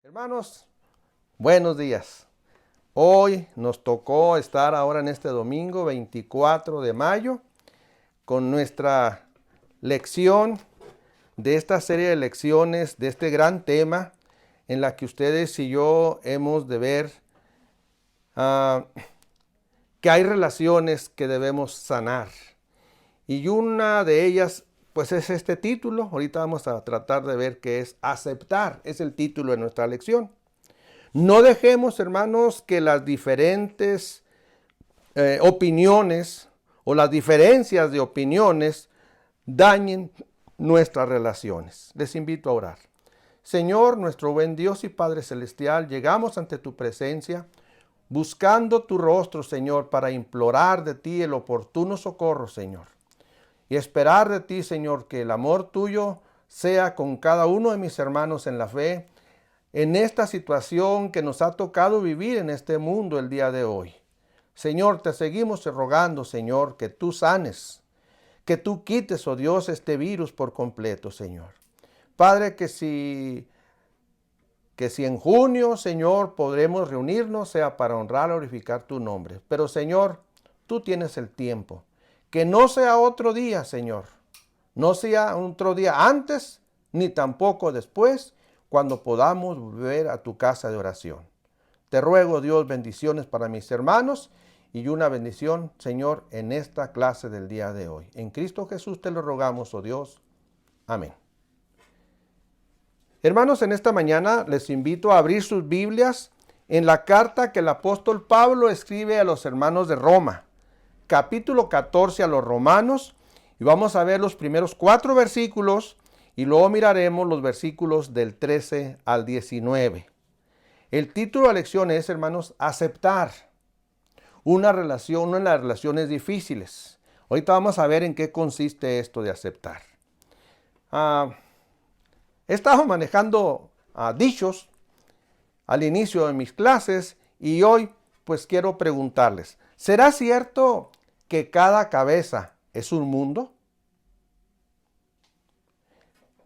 Hermanos, buenos días. Hoy nos tocó estar ahora en este domingo 24 de mayo con nuestra lección de esta serie de lecciones, de este gran tema en la que ustedes y yo hemos de ver que hay relaciones que debemos sanar. Y una de ellas pues es este título. Ahorita vamos a tratar de ver qué es aceptar. Es el título de nuestra lección. No dejemos, hermanos, que las diferentes opiniones o las diferencias de opiniones dañen nuestras relaciones. Les invito a orar. Señor, nuestro buen Dios y Padre Celestial, llegamos ante tu presencia buscando tu rostro, Señor, para implorar de ti el oportuno socorro, Señor. Y esperar de ti, Señor, que el amor tuyo sea con cada uno de mis hermanos en la fe, en esta situación que nos ha tocado vivir en este mundo el día de hoy. Señor, te seguimos rogando, Señor, que tú sanes, que tú quites, oh Dios, este virus por completo, Señor. Padre, que si en junio, Señor, podremos reunirnos, sea para honrar y glorificar tu nombre. Pero, Señor, tú tienes el tiempo. Que no sea otro día, Señor. No sea otro día antes, ni tampoco después, cuando podamos volver a tu casa de oración. Te ruego, Dios, bendiciones para mis hermanos y una bendición, Señor, en esta clase del día de hoy. En Cristo Jesús te lo rogamos, oh Dios. Amén. Hermanos, en esta mañana les invito a abrir sus Biblias en la carta que el apóstol Pablo escribe a los hermanos de Roma, capítulo 14 a los Romanos, y vamos a ver los primeros 4 versículos y luego miraremos los versículos del 13 al 19. El título de la lección es, hermanos, aceptar una de las relaciones difíciles. Ahorita vamos a ver en qué consiste esto de aceptar. He estado manejando dichos al inicio de mis clases y hoy pues quiero preguntarles, ¿será cierto que cada cabeza es un mundo?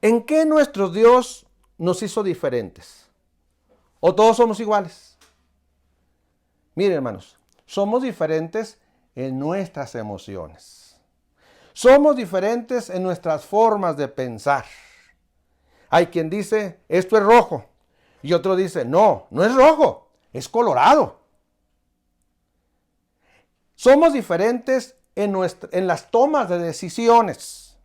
¿En qué nuestro Dios nos hizo diferentes? ¿O todos somos iguales? Miren, hermanos, somos diferentes en nuestras emociones. Somos diferentes en nuestras formas de pensar. Hay quien dice, esto es rojo. Y otro dice, no, no es rojo, es colorado. Somos diferentes en las tomas de decisiones.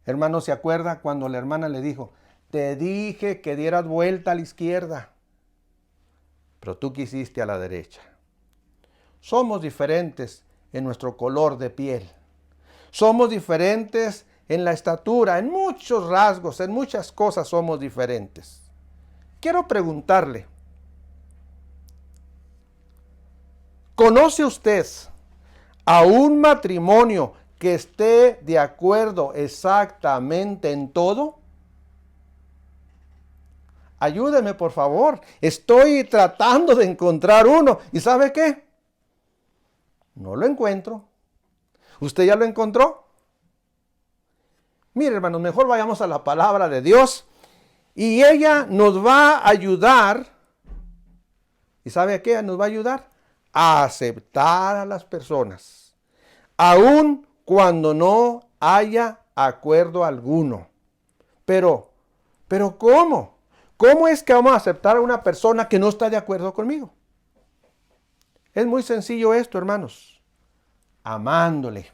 Hermano, ¿se acuerda cuando la hermana le dijo, te dije que dieras vuelta a la izquierda, pero tú quisiste a la derecha? Somos diferentes en nuestro color de piel. Somos diferentes en la estatura, en muchos rasgos, en muchas cosas somos diferentes. Quiero preguntarle, ¿conoce usted a un matrimonio que esté de acuerdo exactamente en todo? Ayúdeme, por favor. Estoy tratando de encontrar uno. ¿Y sabe qué? No lo encuentro. ¿Usted ya lo encontró? Mire, hermanos, mejor vayamos a la palabra de Dios y ella nos va a ayudar. ¿Y sabe a qué nos va a ayudar? A aceptar a las personas, aun cuando no haya acuerdo alguno. Pero ¿cómo? ¿Cómo es que vamos a aceptar a una persona que no está de acuerdo conmigo? Es muy sencillo esto, hermanos. Amándole.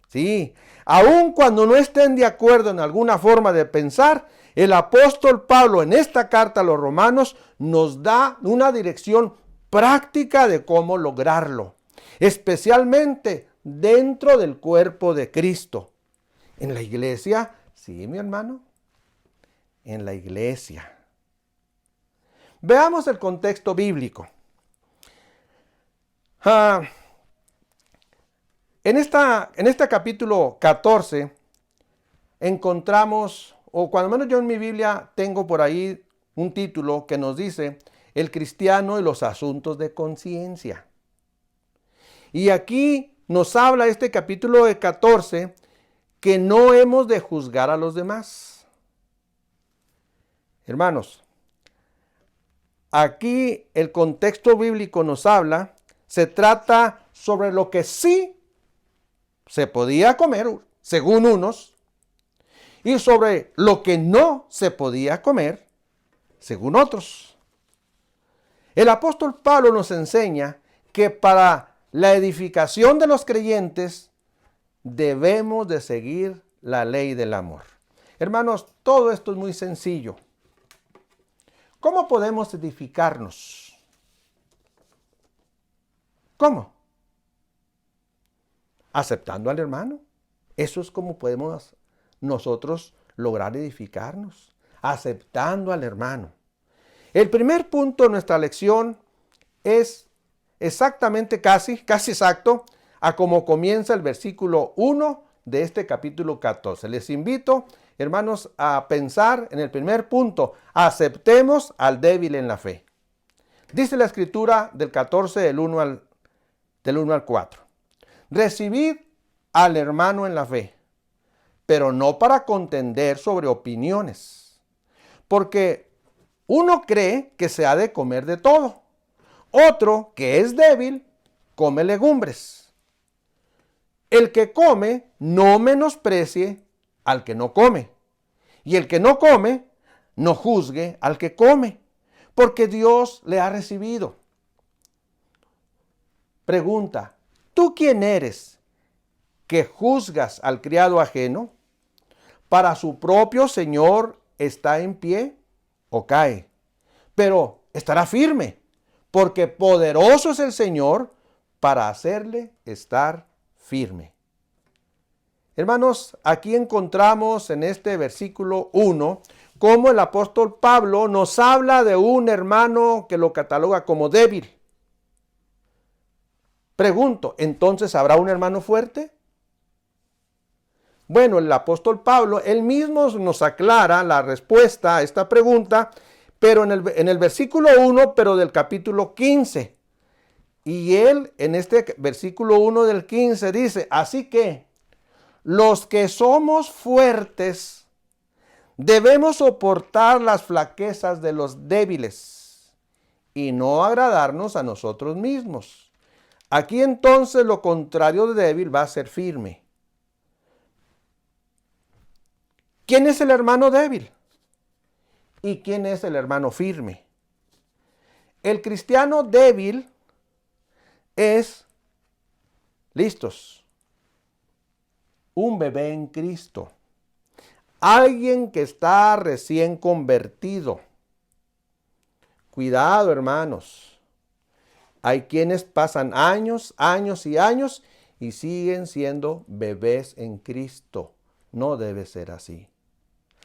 Sí, aun cuando no estén de acuerdo en alguna forma de pensar, el apóstol Pablo en esta carta a los romanos nos da una dirección práctica de cómo lograrlo, especialmente dentro del cuerpo de Cristo. En la iglesia, sí, mi hermano, en la iglesia. Veamos el contexto bíblico. En este capítulo 14 encontramos, o cuando menos yo en mi Biblia tengo por ahí un título que nos dice el cristiano y los asuntos de conciencia. Y aquí nos habla este capítulo de 14 que no hemos de juzgar a los demás. Hermanos, aquí el contexto bíblico nos habla, se trata sobre lo que sí se podía comer, según unos, y sobre lo que no se podía comer, según otros. El apóstol Pablo nos enseña que para la edificación de los creyentes debemos de seguir la ley del amor. Hermanos, todo esto es muy sencillo. ¿Cómo podemos edificarnos? ¿Cómo? Aceptando al hermano. Eso es como podemos nosotros lograr edificarnos, aceptando al hermano. El primer punto de nuestra lección es exactamente casi exacto a como comienza el versículo 1 de este capítulo 14. Les invito, hermanos, a pensar en el primer punto: aceptemos al débil en la fe. Dice la escritura del 14 del 1 al 4. Recibid al hermano en la fe, pero no para contender sobre opiniones, porque uno cree que se ha de comer de todo, otro, que es débil, come legumbres. El que come no menosprecie al que no come, y el que no come no juzgue al que come, porque Dios le ha recibido. Pregunta: ¿tú quién eres que juzgas al criado ajeno? Para su propio Señor está en pie o cae, pero estará firme, porque poderoso es el Señor para hacerle estar firme. Hermanos, aquí encontramos en este versículo 1 cómo el apóstol Pablo nos habla de un hermano que lo cataloga como débil. Pregunto, ¿entonces habrá un hermano fuerte? Bueno, el apóstol Pablo, él mismo nos aclara la respuesta a esta pregunta, pero en el versículo 1, pero del capítulo 15. Y él, en este versículo 1 del 15, dice: así que los que somos fuertes debemos soportar las flaquezas de los débiles y no agradarnos a nosotros mismos. Aquí entonces lo contrario de débil va a ser firme. ¿Quién es el hermano débil? ¿Y quién es el hermano firme? El cristiano débil es, listos, un bebé en Cristo. Alguien que está recién convertido. Cuidado, hermanos. Hay quienes pasan años y años y siguen siendo bebés en Cristo. No debe ser así.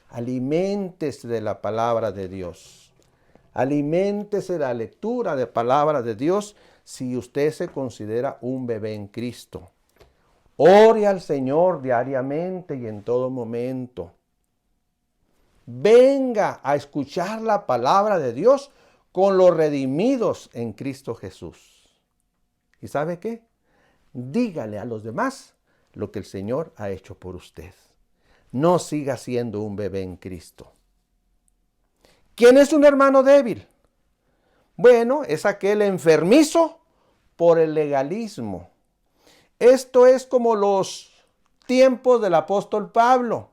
Aliméntese de la palabra de Dios. Aliméntese de la lectura de palabra de Dios si usted se considera un bebé en Cristo. Ore al Señor diariamente y en todo momento. Venga a escuchar la palabra de Dios con los redimidos en Cristo Jesús. ¿Y sabe qué? Dígale a los demás lo que el Señor ha hecho por usted. No siga siendo un bebé en Cristo. ¿Quién es un hermano débil? Bueno, es aquel enfermizo por el legalismo. Esto es como los tiempos del apóstol Pablo.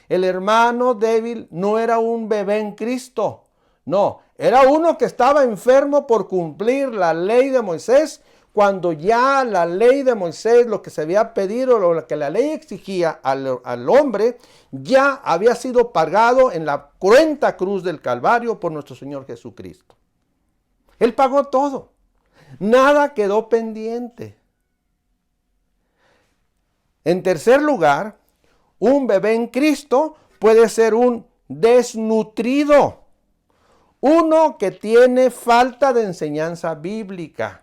El hermano débil no era un bebé en Cristo. No, era uno que estaba enfermo por cumplir la ley de Moisés, cuando ya la ley de Moisés, lo que se había pedido, lo que la ley exigía al hombre, ya había sido pagado en la cruenta cruz del Calvario por nuestro Señor Jesucristo. Él pagó todo. Nada quedó pendiente. En tercer lugar, un bebé en Cristo puede ser un desnutrido. Uno que tiene falta de enseñanza bíblica.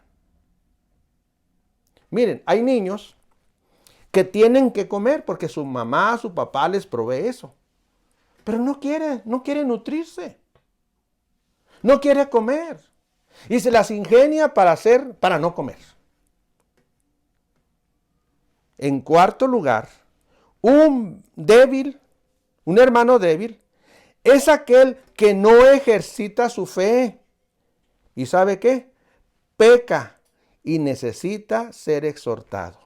Miren, hay niños que tienen que comer porque su mamá, su papá les provee eso. Pero no quiere nutrirse. No quiere comer. Y se las ingenia para no comer. En cuarto lugar, un hermano débil, es aquel que no ejercita su fe. ¿Y sabe qué? Peca y necesita ser exhortado.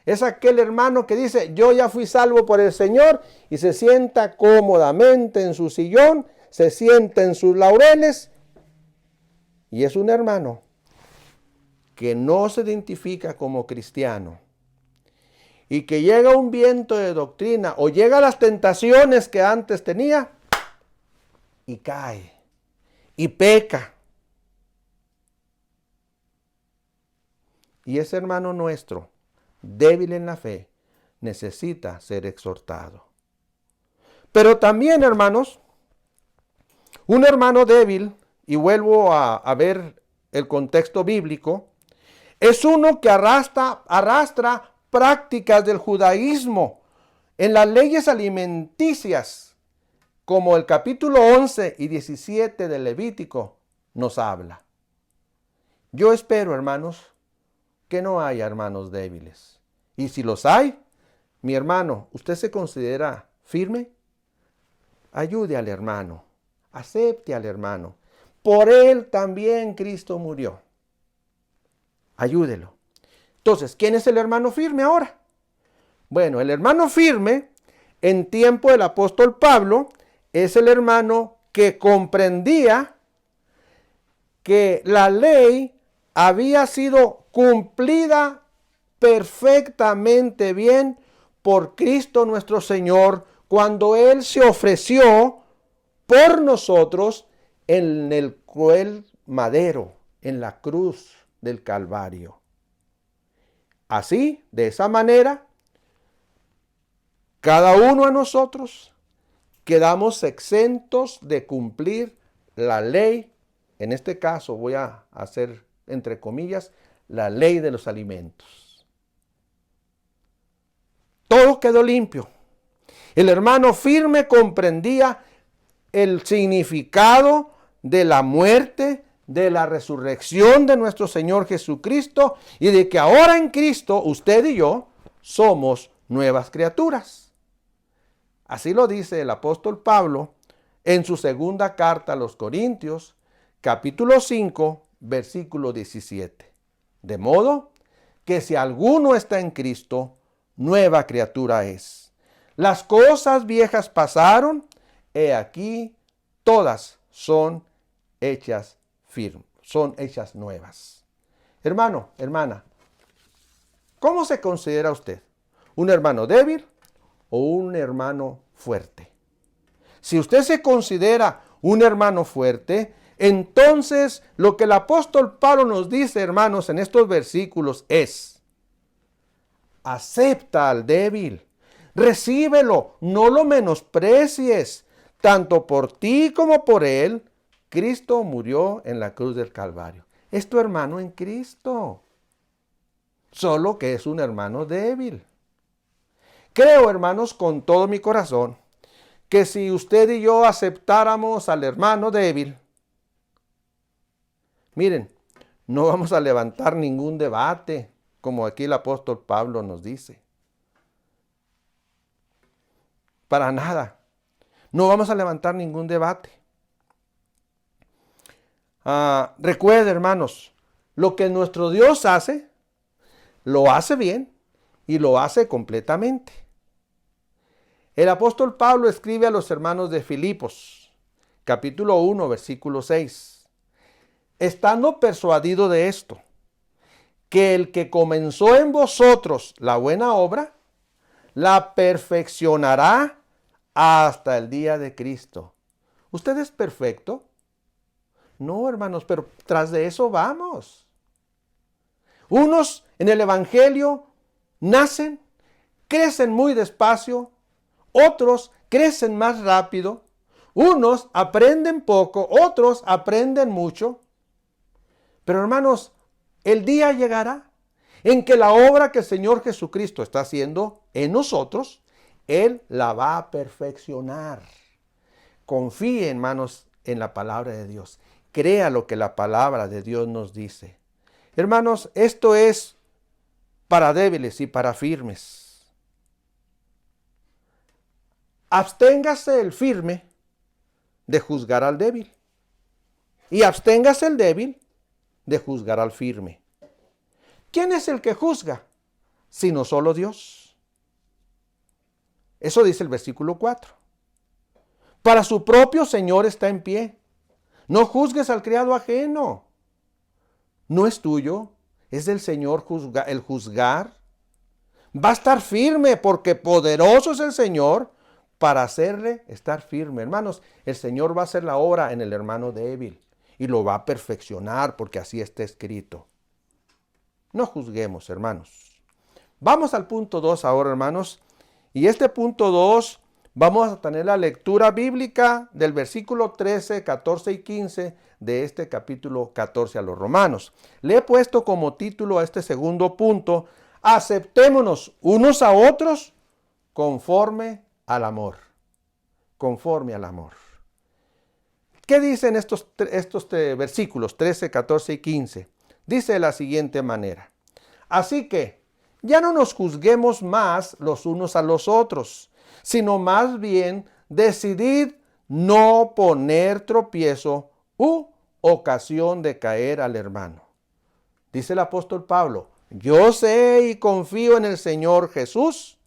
Es aquel hermano que dice, yo ya fui salvo por el Señor, y se sienta cómodamente en su sillón, se sienta en sus laureles, y es un hermano que no se identifica como cristiano, y que llega un viento de doctrina, o llega a las tentaciones que antes tenía, y cae, y peca. Y ese hermano nuestro, débil en la fe, necesita ser exhortado. Pero también, hermanos, un hermano débil, y vuelvo a ver el contexto bíblico, es uno que arrastra prácticas del judaísmo en las leyes alimenticias, como el capítulo 11 y 17 del Levítico nos habla. Yo espero, hermanos, que no haya hermanos débiles. Y si los hay, mi hermano, ¿usted se considera firme? Ayude al hermano, acepte al hermano. Por él también Cristo murió. Ayúdelo. Entonces, ¿quién es el hermano firme ahora? Bueno, el hermano firme en tiempo del apóstol Pablo es el hermano que comprendía que la ley había sido cumplida perfectamente bien por Cristo nuestro Señor cuando Él se ofreció por nosotros en el cruel madero, en la cruz del Calvario. Así, de esa manera, cada uno de nosotros quedamos exentos de cumplir la ley. En este caso voy a hacer, entre comillas, la ley de los alimentos. Todo quedó limpio. El hermano firme comprendía el significado de la muerte, de la resurrección de nuestro Señor Jesucristo, y de que ahora en Cristo usted y yo somos nuevas criaturas. Así lo dice el apóstol Pablo en su segunda carta a los Corintios, capítulo 5, versículo 17. De modo que si alguno está en Cristo, nueva criatura es. Las cosas viejas pasaron, he aquí, todas son hechas firmes, son hechas nuevas. Hermano, hermana, ¿cómo se considera usted? ¿Un hermano débil o un hermano fuerte? Si usted se considera un hermano fuerte, entonces lo que el apóstol Pablo nos dice, hermanos, en estos versículos es: acepta al débil, recíbelo, no lo menosprecies. Tanto por ti como por él, Cristo murió en la cruz del Calvario. Es tu hermano en Cristo, solo que es un hermano débil. Creo, hermanos, con todo mi corazón, que si usted y yo aceptáramos al hermano débil, miren, no vamos a levantar ningún debate, como aquí el apóstol Pablo nos dice. Para nada. No vamos a levantar ningún debate. Recuerde, hermanos, lo que nuestro Dios hace, lo hace bien y lo hace completamente. El apóstol Pablo escribe a los hermanos de Filipos, capítulo 1, versículo 6. Estando persuadido de esto, que el que comenzó en vosotros la buena obra, la perfeccionará hasta el día de Cristo. ¿Usted es perfecto? No, hermanos, pero tras de eso vamos. Unos en el Evangelio nacen, crecen muy despacio, otros crecen más rápido, unos aprenden poco, otros aprenden mucho. Pero hermanos, el día llegará en que la obra que el Señor Jesucristo está haciendo en nosotros, Él la va a perfeccionar. Confíe, hermanos, en la palabra de Dios. Crea lo que la palabra de Dios nos dice. Hermanos, esto es para débiles y para firmes. Absténgase el firme de juzgar al débil. Y absténgase el débil de juzgar al firme. ¿Quién es el que juzga? Sino solo Dios. Eso dice el versículo 4. Para su propio Señor está en pie. No juzgues al criado ajeno. No es tuyo, es del Señor el juzgar. Va a estar firme porque poderoso es el Señor para hacerle estar firme. Hermanos, el Señor va a hacer la obra en el hermano débil y lo va a perfeccionar porque así está escrito. No juzguemos, hermanos. Vamos al punto 2 ahora, hermanos. Y este punto 2, vamos a tener la lectura bíblica del versículo 13, 14 y 15 de este capítulo 14 a los Romanos. Le he puesto como título a este segundo punto: aceptémonos unos a otros conforme al amor. Conforme al amor. ¿Qué dicen estos versículos 13, 14 y 15? Dice de la siguiente manera: así que ya no nos juzguemos más los unos a los otros, sino más bien decidid no poner tropiezo u ocasión de caer al hermano. Dice el apóstol Pablo: yo sé y confío en el Señor Jesús,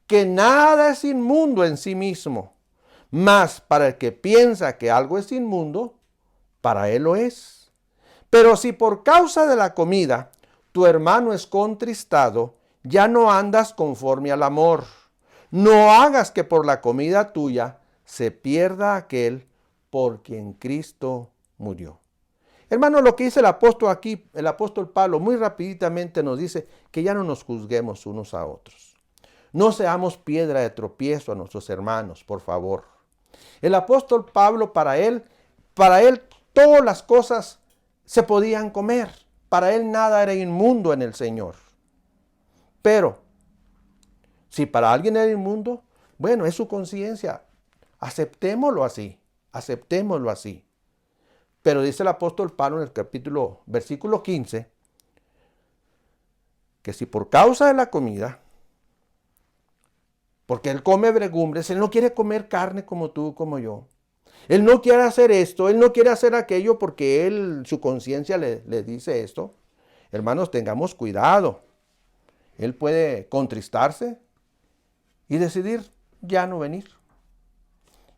que nada es inmundo en sí mismo, mas para el que piensa que algo es inmundo, para él lo es. Pero si por causa de la comida tu hermano es contristado, ya no andas conforme al amor. No hagas que por la comida tuya se pierda aquel por quien Cristo murió. Hermano, lo que dice el apóstol aquí, el apóstol Pablo, muy rapiditamente nos dice que ya no nos juzguemos unos a otros. No seamos piedra de tropiezo a nuestros hermanos, por favor. El apóstol Pablo, para él todas las cosas se podían comer. Para él nada era inmundo en el Señor. Pero, si para alguien era inmundo, bueno, es su conciencia. Aceptémoslo así. Aceptémoslo así. Pero dice el apóstol Pablo en el versículo 15, que si por causa de la comida, porque él come legumbres, él no quiere comer carne como tú, como yo. Él no quiere hacer esto, él no quiere hacer aquello porque su conciencia le dice esto. Hermanos, tengamos cuidado. Él puede contristarse y decidir ya no venir.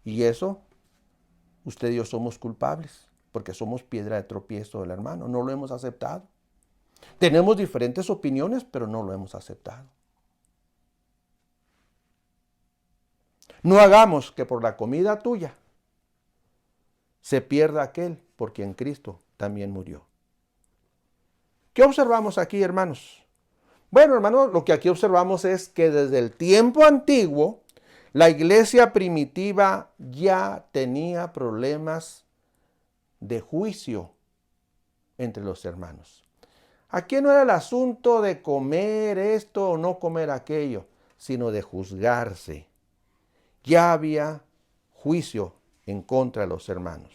Y eso, usted y yo somos culpables, porque somos piedra de tropiezo del hermano. No lo hemos aceptado. Tenemos diferentes opiniones, pero no lo hemos aceptado. No hagamos que por la comida tuya se pierda aquel por quien Cristo también murió. ¿Qué observamos aquí, hermanos? Bueno, hermanos, lo que aquí observamos es que desde el tiempo antiguo, la iglesia primitiva ya tenía problemas de juicio entre los hermanos. Aquí no era el asunto de comer esto o no comer aquello, sino de juzgarse. Ya había juicio en contra de los hermanos.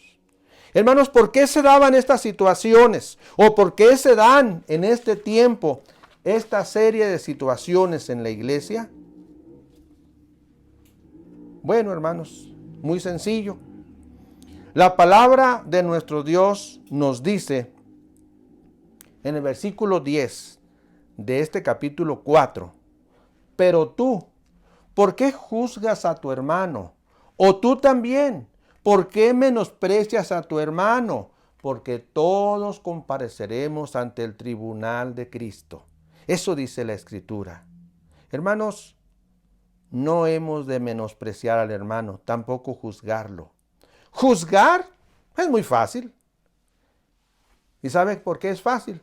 Hermanos, ¿por qué se daban estas situaciones? ¿O por qué se dan en este tiempo esta serie de situaciones en la iglesia? Bueno, hermanos, muy sencillo. La palabra de nuestro Dios nos dice en el versículo 10 de este capítulo 4, pero tú, ¿por qué juzgas a tu hermano? O tú también, ¿por qué menosprecias a tu hermano? Porque todos compareceremos ante el tribunal de Cristo. Eso dice la Escritura. Hermanos, no hemos de menospreciar al hermano, tampoco juzgarlo. Juzgar es muy fácil. ¿Y sabe por qué es fácil?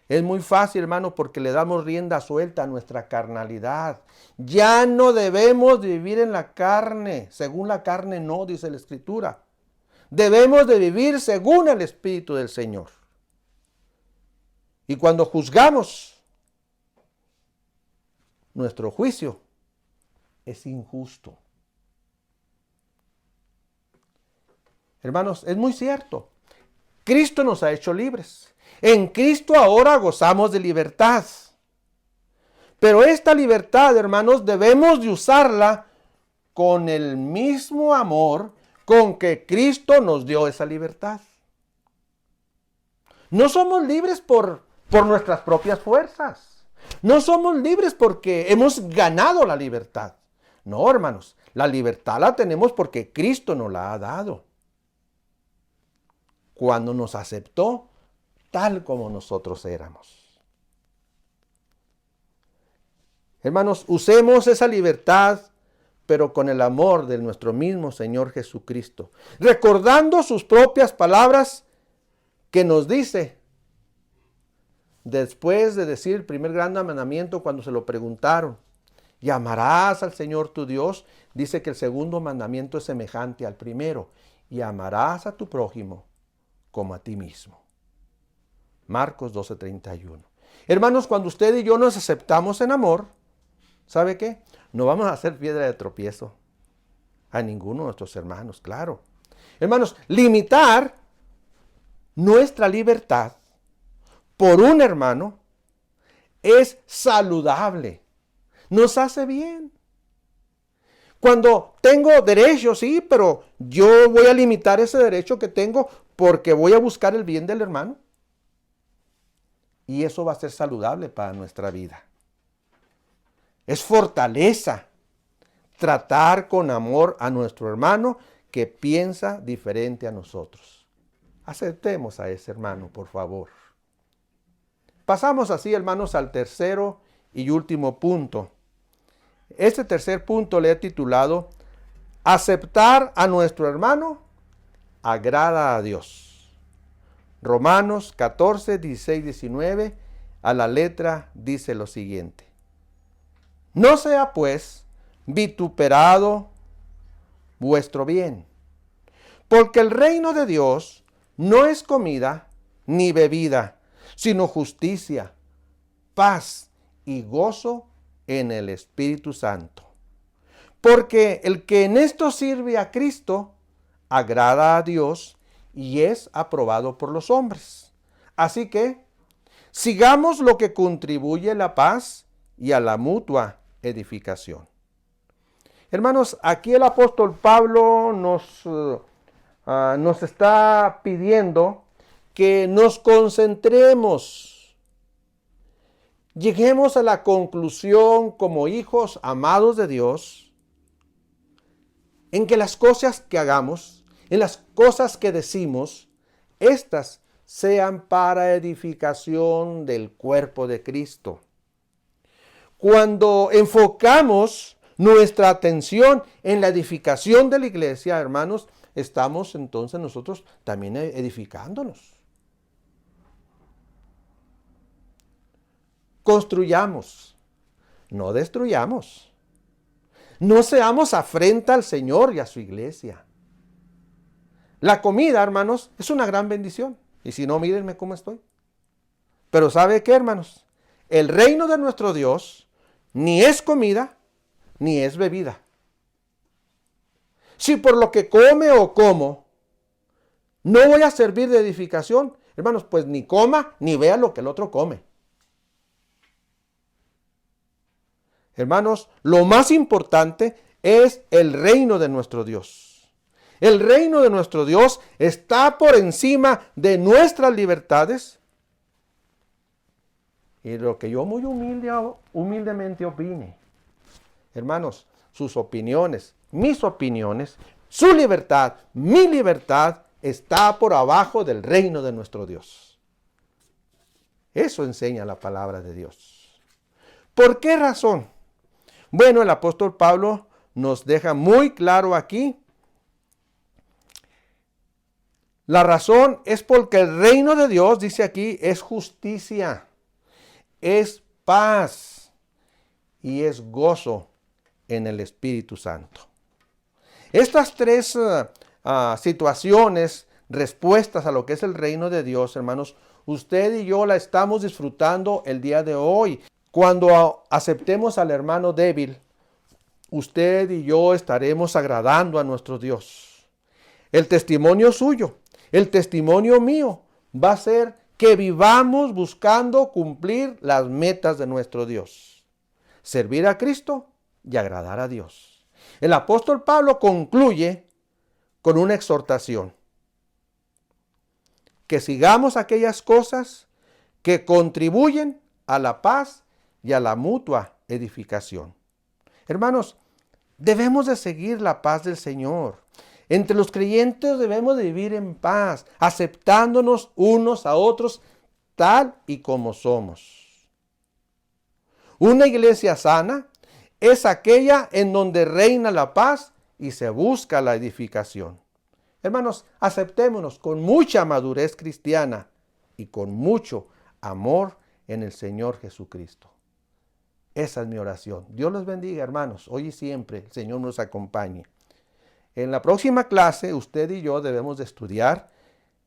Es muy fácil, hermano, porque le damos rienda suelta a nuestra carnalidad. Ya no debemos de vivir en la carne. Según la carne no, dice la Escritura. Debemos de vivir según el Espíritu del Señor. Y cuando juzgamos, nuestro juicio es injusto. Hermanos, es muy cierto. Cristo nos ha hecho libres. En Cristo ahora gozamos de libertad. Pero esta libertad, hermanos, debemos de usarla con el mismo amor con que Cristo nos dio esa libertad. No somos libres por nuestras propias fuerzas. No somos libres porque hemos ganado la libertad. No, hermanos, la libertad la tenemos porque Cristo nos la ha dado. Cuando nos aceptó tal como nosotros éramos. Hermanos, usemos esa libertad, pero con el amor de nuestro mismo Señor Jesucristo. Recordando sus propias palabras que nos dice, después de decir el primer gran mandamiento cuando se lo preguntaron, y amarás al Señor tu Dios, dice que el segundo mandamiento es semejante al primero, y amarás a tu prójimo como a ti mismo. Marcos 12:31. Hermanos, cuando usted y yo nos aceptamos en amor, ¿sabe qué? No vamos a hacer piedra de tropiezo a ninguno de nuestros hermanos, claro. Hermanos, limitar nuestra libertad por un hermano es saludable. Nos hace bien. Cuando tengo derecho, sí, pero yo voy a limitar ese derecho que tengo porque voy a buscar el bien del hermano. Y eso va a ser saludable para nuestra vida. Es fortaleza tratar con amor a nuestro hermano que piensa diferente a nosotros. Aceptemos a ese hermano, por favor. Pasamos así, hermanos, al tercero y último punto. Este tercer punto le he titulado aceptar a nuestro hermano agrada a Dios. Romanos 14, 16, 19 a la letra dice lo siguiente. No sea pues vituperado vuestro bien, porque el reino de Dios no es comida ni bebida, sino justicia, paz y gozo en el Espíritu Santo. Porque el que en esto sirve a Cristo, agrada a Dios y es aprobado por los hombres. Así que, sigamos lo que contribuye a la paz y a la mutua edificación. Hermanos, aquí el apóstol Pablo nos está pidiendo que nos concentremos. Lleguemos a la conclusión como hijos amados de Dios en que las cosas que hagamos, en las cosas que decimos, estas sean para edificación del cuerpo de Cristo. Cuando enfocamos nuestra atención en la edificación de la iglesia, hermanos, estamos entonces nosotros también edificándonos. Construyamos, no destruyamos. No seamos afrenta al Señor y a su iglesia. La comida, hermanos, es una gran bendición. Y si no, mírenme cómo estoy. Pero ¿sabe qué, hermanos? El reino de nuestro Dios ni es comida, ni es bebida. Si por lo que come o como, no voy a servir de edificación, hermanos, pues ni coma, ni vea lo que el otro come. Hermanos, lo más importante es el reino de nuestro Dios. El reino de nuestro Dios está por encima de nuestras libertades. Y lo que yo muy humildemente opine. Hermanos, sus opiniones, mis opiniones, su libertad, mi libertad, está por abajo del reino de nuestro Dios. Eso enseña la palabra de Dios. ¿Por qué razón? Bueno, el apóstol Pablo nos deja muy claro aquí. La razón es porque el reino de Dios, dice aquí, es justicia, es paz y es gozo en el Espíritu Santo. Estas tres situaciones, respuestas a lo que es el reino de Dios, hermanos, usted y yo la estamos disfrutando el día de hoy. Cuando aceptemos al hermano débil, usted y yo estaremos agradando a nuestro Dios. El testimonio suyo, el testimonio mío, va a ser que vivamos buscando cumplir las metas de nuestro Dios. Servir a Cristo y agradar a Dios. El apóstol Pablo concluye con una exhortación. Que sigamos aquellas cosas que contribuyen a la paz y a la mutua edificación. Hermanos, debemos de seguir la paz del Señor. Entre los creyentes debemos de vivir en paz, aceptándonos unos a otros tal y como somos. Una iglesia sana es aquella en donde reina la paz y se busca la edificación. Hermanos, aceptémonos con mucha madurez cristiana y con mucho amor en el Señor Jesucristo. Esa es mi oración. Dios los bendiga, hermanos. Hoy y siempre el Señor nos acompañe. En la próxima clase, usted y yo debemos de estudiar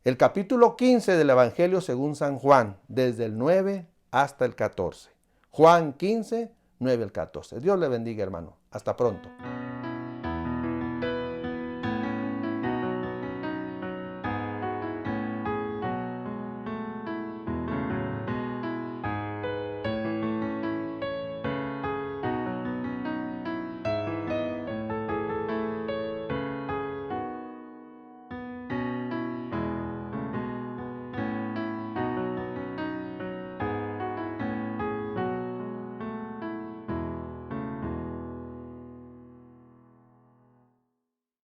el capítulo 15 del Evangelio según San Juan, desde el 9 hasta el 14. Juan 15, 9 al 14. Dios le bendiga, hermano. Hasta pronto.